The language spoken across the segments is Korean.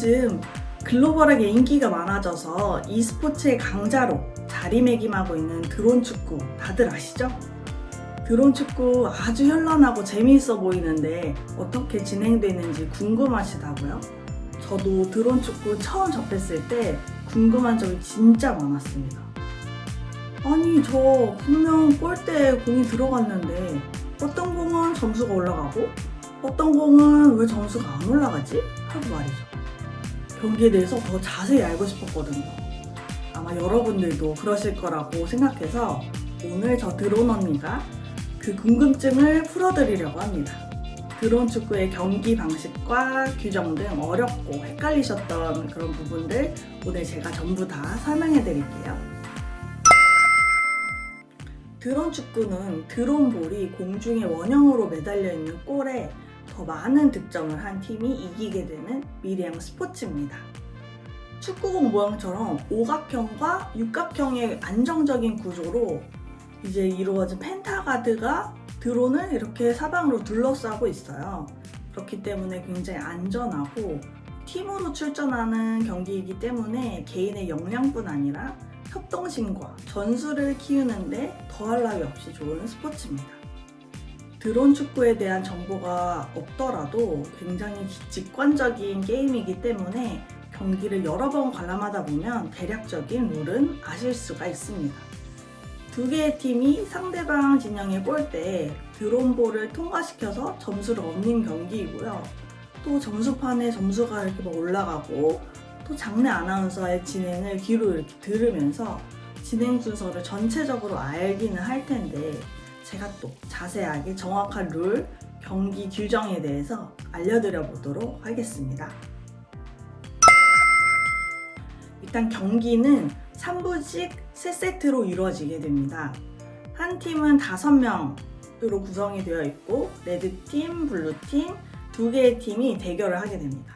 요즘 글로벌하게 인기가 많아져서 e스포츠의 강자로 자리매김하고 있는 드론 축구 다들 아시죠? 드론 축구 아주 현란하고 재미있어 보이는데 어떻게 진행되는지 궁금하시다고요? 저도 드론 축구 처음 접했을 때 궁금한 점이 진짜 많았습니다. 아니, 저 분명 골대에 공이 들어갔는데 어떤 공은 점수가 올라가고 어떤 공은 왜 점수가 안 올라가지? 하고 말이죠. 경기에 대해서 더 자세히 알고 싶었거든요. 아마 여러분들도 그러실 거라고 생각해서 오늘 저 드론 언니가 그 궁금증을 풀어드리려고 합니다. 드론 축구의 경기 방식과 규정 등 어렵고 헷갈리셨던 그런 부분들 오늘 제가 전부 다 설명해 드릴게요. 드론 축구는 드론볼이 공중에 원형으로 매달려 있는 골에 더 많은 득점을 한 팀이 이기게 되는 미래형 스포츠입니다. 축구공 모양처럼 오각형과 육각형의 안정적인 구조로 이제 이루어진 펜타가드가 드론을 이렇게 사방으로 둘러싸고 있어요. 그렇기 때문에 굉장히 안전하고 팀으로 출전하는 경기이기 때문에 개인의 역량뿐 아니라 협동심과 전술을 키우는데 더할 나위 없이 좋은 스포츠입니다. 드론 축구에 대한 정보가 없더라도 굉장히 직관적인 게임이기 때문에 경기를 여러 번 관람하다 보면 대략적인 룰은 아실 수가 있습니다. 두 개의 팀이 상대방 진영의 골대에 드론볼을 통과시켜서 점수를 얻는 경기이고요. 또 점수판에 점수가 이렇게 막 올라가고 또 장내 아나운서의 진행을 귀로 이렇게 들으면서 진행 순서를 전체적으로 알기는 할 텐데 제가 또 자세하게 정확한 룰, 경기 규정에 대해서 알려드려 보도록 하겠습니다. 일단 경기는 3부씩 3세트로 이루어지게 됩니다. 한 팀은 5명으로 구성이 되어 있고 레드팀, 블루팀 두 개의 팀이 대결을 하게 됩니다.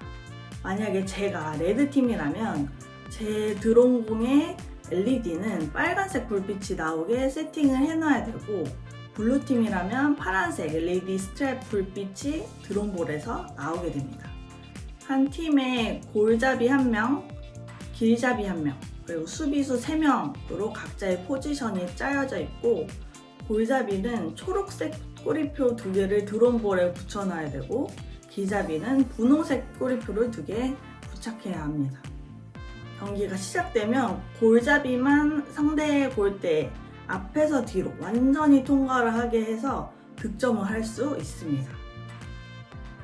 만약에 제가 레드팀이라면 제 드론공의 LED는 빨간색 불빛이 나오게 세팅을 해놔야 되고 블루팀이라면 파란색 LED 스트랩 불빛이 드론볼에서 나오게 됩니다. 한 팀에 골잡이 1명, 길잡이 1명, 그리고 수비수 3명으로 각자의 포지션이 짜여져 있고 골잡이는 초록색 꼬리표 2개를 드론볼에 붙여놔야 되고 길잡이는 분홍색 꼬리표를 2개 부착해야 합니다. 경기가 시작되면 골잡이만 상대의 골대에 앞에서 뒤로 완전히 통과를 하게 해서 득점을 할 수 있습니다.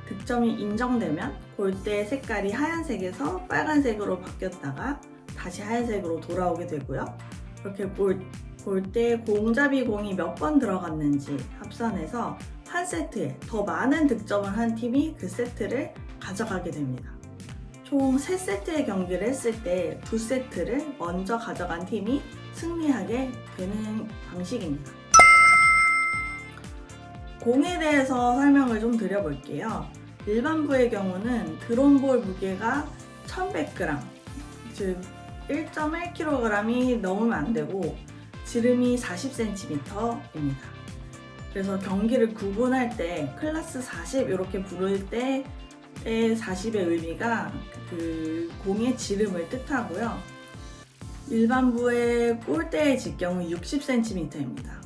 득점이 인정되면 골대의 색깔이 하얀색에서 빨간색으로 바뀌었다가 다시 하얀색으로 돌아오게 되고요. 이렇게 골대에 공잡이 공이 몇 번 들어갔는지 합산해서 한 세트에 더 많은 득점을 한 팀이 그 세트를 가져가게 됩니다. 총 3세트의 경기를 했을 때 2세트를 먼저 가져간 팀이 승리하게 되는 방식입니다. 공에 대해서 설명을 좀 드려볼게요. 일반부의 경우는 드론볼 무게가 1100g, 즉 1.1kg이 넘으면 안 되고 지름이 40cm입니다. 그래서 경기를 구분할 때 클래스 40 이렇게 부를 때의 40의 의미가 그 공의 지름을 뜻하고요. 일반부의 골대의 직경은 60cm입니다.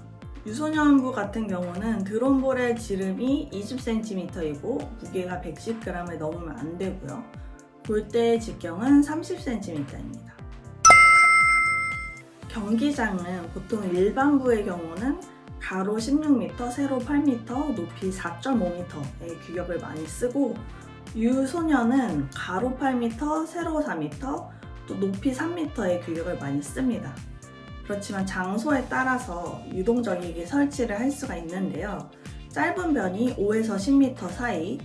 유소년부 같은 경우는 드론볼의 지름이 20cm이고 무게가 110g을 넘으면 안 되고요. 골대의 직경은 30cm입니다. 경기장은 보통 일반부의 경우는 가로 16m, 세로 8m, 높이 4.5m의 규격을 많이 쓰고 유소년은 가로 8m, 세로 4m, 또 높이 3m의 규격을 많이 씁니다. 그렇지만 장소에 따라서 유동적이게 설치를 할 수가 있는데요. 짧은 변이 5에서 10m 사이,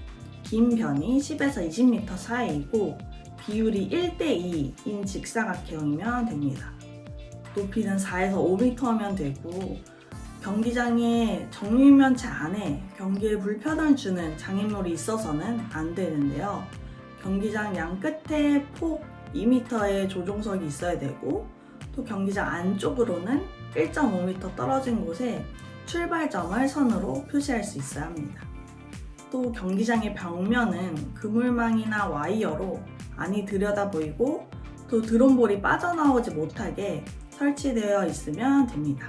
긴 변이 10에서 20m 사이이고 비율이 1대2인 직사각형이면 됩니다. 높이는 4에서 5m면 되고 경기장의 정육면체 안에 경기에 불편을 주는 장애물이 있어서는 안 되는데요. 경기장 양 끝에 폭 2m의 조종석이 있어야 되고 또 경기장 안쪽으로는 1.5m 떨어진 곳에 출발점을 선으로 표시할 수 있어야 합니다. 또 경기장의 벽면은 그물망이나 와이어로 많이 들여다 보이고 또 드론볼이 빠져나오지 못하게 설치되어 있으면 됩니다.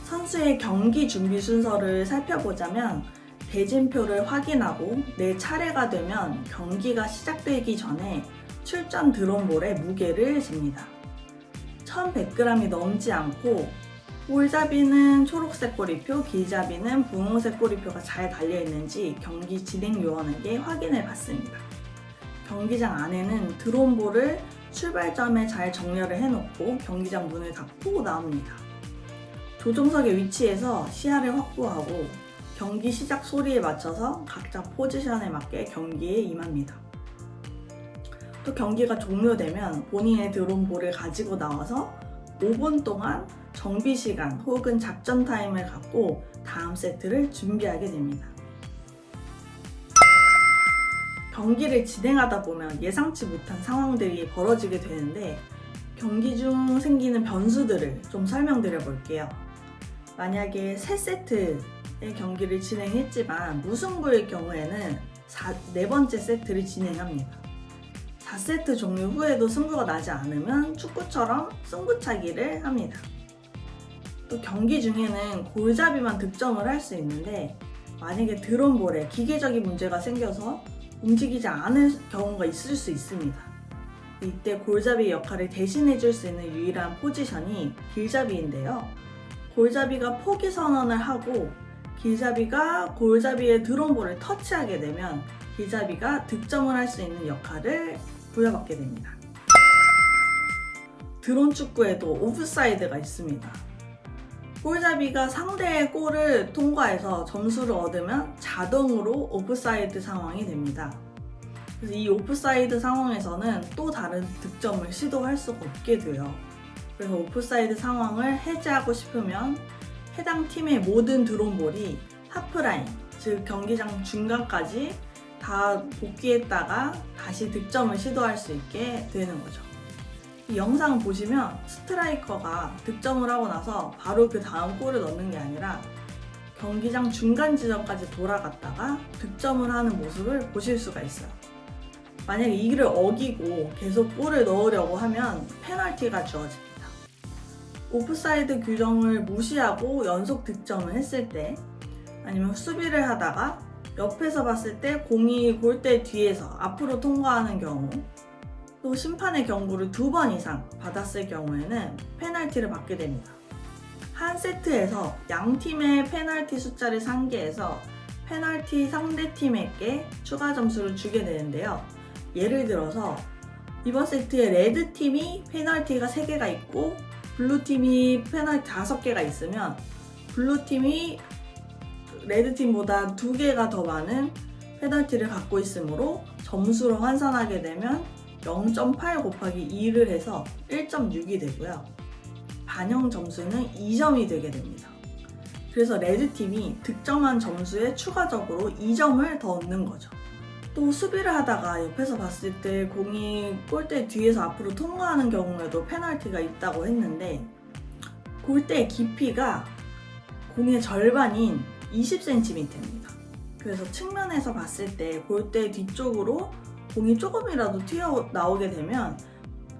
선수의 경기 준비 순서를 살펴보자면 대진표를 확인하고 내 차례가 되면 경기가 시작되기 전에 출전 드론볼의 무게를 잽니다. 1100g이 넘지 않고 볼잡이는 초록색 꼬리표, 길잡이는 분홍색 꼬리표가 잘 달려있는지 경기 진행 요원에게 확인을 받습니다. 경기장 안에는 드론볼을 출발점에 잘 정렬을 해놓고 경기장 문을 닫고 나옵니다. 조종석의 위치에서 시야를 확보하고 경기 시작 소리에 맞춰서 각자 포지션에 맞게 경기에 임합니다. 또 경기가 종료되면 본인의 드론볼을 가지고 나와서 5분 동안 정비 시간 혹은 작전 타임을 갖고 다음 세트를 준비하게 됩니다. 경기를 진행하다 보면 예상치 못한 상황들이 벌어지게 되는데 경기 중 생기는 변수들을 좀 설명드려 볼게요. 만약에 3세트의 경기를 진행했지만 무승부일 경우에는 4번째 세트를 진행합니다. 4세트 종료 후에도 승부가 나지 않으면 축구처럼 승부차기를 합니다. 또 경기 중에는 골잡이만 득점을 할 수 있는데 만약에 드론볼에 기계적인 문제가 생겨서 움직이지 않을 경우가 있을 수 있습니다. 이때 골잡이의 역할을 대신해 줄 수 있는 유일한 포지션이 길잡이인데요. 골잡이가 포기 선언을 하고 길잡이가 골잡이의 드론볼을 터치하게 되면 길잡이가 득점을 할 수 있는 역할을 부여받게 됩니다. 드론 축구에도 오프사이드가 있습니다. 골잡이가 상대의 골을 통과해서 점수를 얻으면 자동으로 오프사이드 상황이 됩니다. 그래서 이 오프사이드 상황에서는 또 다른 득점을 시도할 수가 없게 돼요. 그래서 오프사이드 상황을 해제하고 싶으면 해당 팀의 모든 드론볼이 하프라인, 즉 경기장 중간까지 다 복귀했다가 다시 득점을 시도할 수 있게 되는 거죠. 이 영상 보시면 스트라이커가 득점을 하고 나서 바로 그 다음 골을 넣는 게 아니라 경기장 중간 지점까지 돌아갔다가 득점을 하는 모습을 보실 수가 있어요. 만약에 이를 어기고 계속 골을 넣으려고 하면 페널티가 주어집니다. 오프사이드 규정을 무시하고 연속 득점을 했을 때 아니면 수비를 하다가 옆에서 봤을 때 공이 골대 뒤에서 앞으로 통과하는 경우 또 심판의 경고를 2번 이상 받았을 경우에는 페널티를 받게 됩니다. 한 세트에서 양 팀의 페널티 숫자를 상기해서 페널티 상대팀에게 추가 점수를 주게 되는데요. 예를 들어서 이번 세트에 레드팀이 페널티가 3개가 있고 블루팀이 페널티 5개가 있으면 블루팀이 레드팀보다 2개가 더 많은 페널티를 갖고 있으므로 점수로 환산하게 되면 0.8 곱하기 2를 해서 1.6이 되고요. 반영 점수는 2점이 되게 됩니다. 그래서 레드팀이 득점한 점수에 추가적으로 2점을 더 얻는 거죠. 또 수비를 하다가 옆에서 봤을 때 공이 골대 뒤에서 앞으로 통과하는 경우에도 페널티가 있다고 했는데 골대의 깊이가 공의 절반인 20cm입니다. 그래서 측면에서 봤을 때 골대 뒤쪽으로 공이 조금이라도 튀어나오게 되면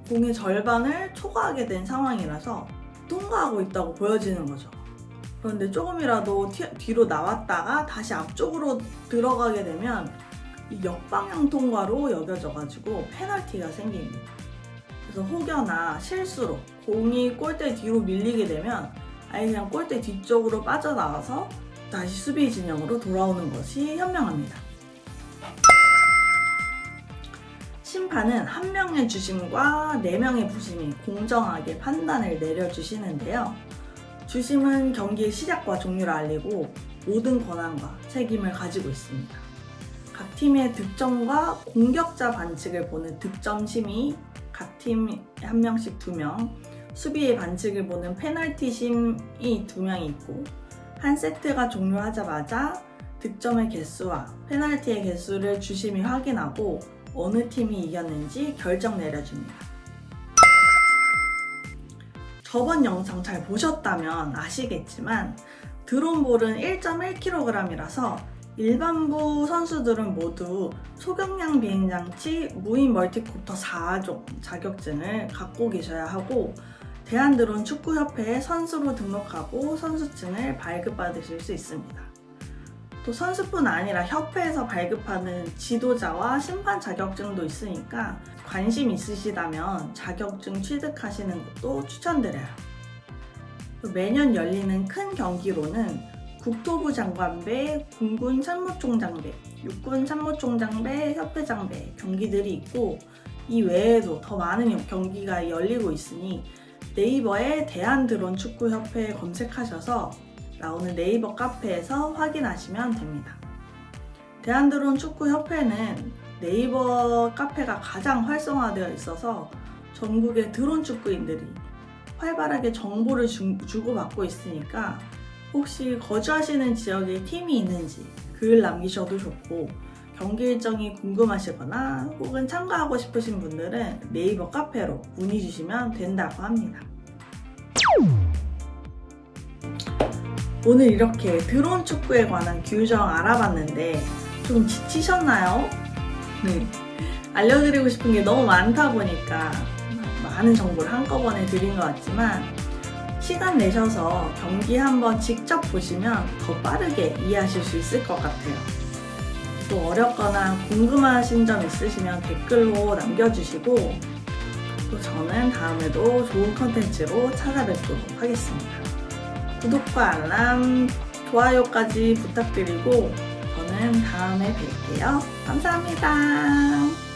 공의 절반을 초과하게 된 상황이라서 통과하고 있다고 보여지는 거죠. 그런데 조금이라도 뒤로 나왔다가 다시 앞쪽으로 들어가게 되면 이 역방향 통과로 여겨져가지고 페널티가 생깁니다. 그래서 혹여나 실수로 공이 골대 뒤로 밀리게 되면 아예 그냥 골대 뒤쪽으로 빠져나와서 다시 수비 진영으로 돌아오는 것이 현명합니다. 심판은 1명의 주심과 4명의 부심이 공정하게 판단을 내려주시는데요. 주심은 경기의 시작과 종료를 알리고 모든 권한과 책임을 가지고 있습니다. 각 팀의 득점과 공격자 반칙을 보는 득점심이 각 팀에 1명씩 2명, 수비의 반칙을 보는 페널티심이 2명이 있고 한 세트가 종료하자마자 득점의 개수와 페널티의 개수를 주심이 확인하고 어느 팀이 이겼는지 결정 내려줍니다. 저번 영상 잘 보셨다면 아시겠지만 드론볼은 1.1kg이라서 일반부 선수들은 모두 초경량 비행장치 무인 멀티콥터 4종 자격증을 갖고 계셔야 하고 대한드론 축구협회에 선수로 등록하고 선수증을 발급받으실 수 있습니다. 또 선수뿐 아니라 협회에서 발급하는 지도자와 심판 자격증도 있으니까 관심 있으시다면 자격증 취득하시는 것도 추천드려요. 매년 열리는 큰 경기로는 국토부 장관배, 군군 참모총장배, 육군 참모총장배, 협회장배 경기들이 있고 이 외에도 더 많은 경기가 열리고 있으니 네이버에 대한드론축구협회 검색하셔서 나오는 네이버 카페에서 확인하시면 됩니다. 대한드론축구협회는 네이버 카페가 가장 활성화되어 있어서 전국의 드론 축구인들이 활발하게 정보를 주고받고 있으니까 혹시 거주하시는 지역에 팀이 있는지 글 남기셔도 좋고 경기 일정이 궁금하시거나 혹은 참가하고 싶으신 분들은 네이버 카페로 문의 주시면 된다고 합니다. 오늘 이렇게 드론 축구에 관한 규정 알아봤는데 좀 지치셨나요? 네. 알려드리고 싶은 게 너무 많다 보니까 많은 정보를 한꺼번에 드린 것 같지만 시간 내셔서 경기 한번 직접 보시면 더 빠르게 이해하실 수 있을 것 같아요. 또 어렵거나 궁금하신 점 있으시면 댓글로 남겨주시고 또 저는 다음에도 좋은 컨텐츠로 찾아뵙도록 하겠습니다. 구독과 알람, 좋아요까지 부탁드리고 저는 다음에 뵐게요. 감사합니다.